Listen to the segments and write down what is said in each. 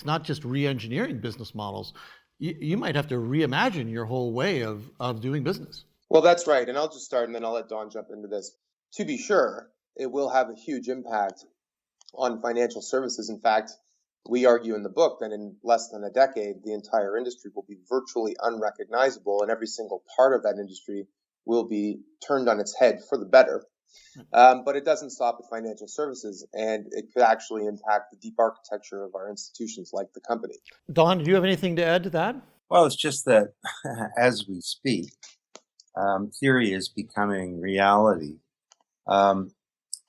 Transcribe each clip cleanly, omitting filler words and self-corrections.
It's not just re-engineering business models. You might have to reimagine your whole way of doing business. Well, that's right. And I'll just start and then I'll let Don jump into this. To be sure, it will have a huge impact on financial services. In fact, we argue in the book that in less than a decade, the entire industry will be virtually unrecognizable, and every single part of that industry will be turned on its head for the better. But it doesn't stop at financial services, and it could actually impact the deep architecture of our institutions like the company. Don, do you have anything to add to that? Well, it's just that as we speak, theory is becoming reality. And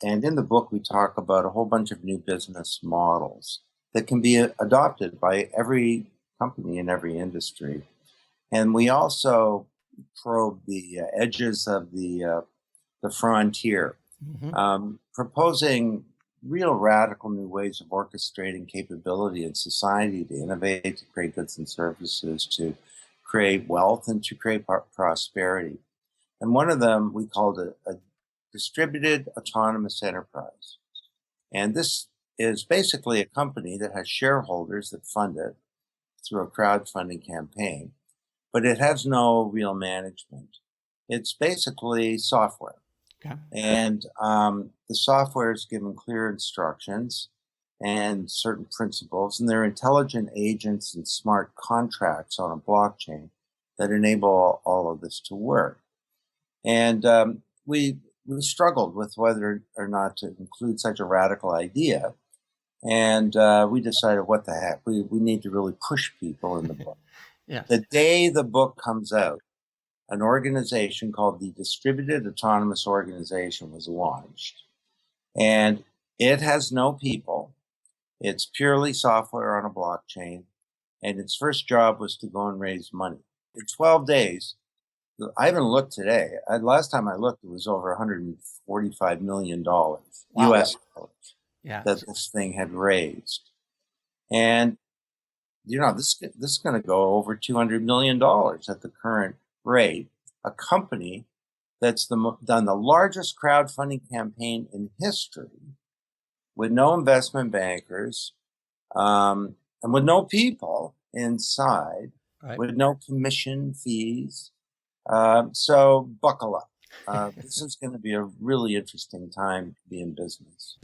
in the book, we talk about a whole bunch of new business models that can be adopted by every company in every industry. And we also probe the edges of the frontier, proposing real radical new ways of orchestrating capability in society to innovate, to create goods and services, to create wealth, and to create prosperity. And one of them we called a distributed autonomous enterprise. And this is basically a company that has shareholders that fund it through a crowdfunding campaign, but it has no real management. It's basically software. Okay. And the software is given clear instructions and certain principles, and they're intelligent agents and smart contracts on a blockchain that enable all of this to work. And we struggled with whether or not to include such a radical idea. And we decided, what the heck, we need to really push people in the book. Yes. The day the book comes out, an organization called the Distributed Autonomous Organization was launched. And it has no people. It's purely software on a blockchain. And its first job was to go and raise money. In 12 days, I haven't looked today. Last time I looked, it was over $145 million US dollars that this thing had raised. And, this is going to go over $200 million at the current rate. A company that's done the largest crowdfunding campaign in history with no investment bankers and with no people inside, with no commission fees. So buckle up. This is going to be a really interesting time to be in business.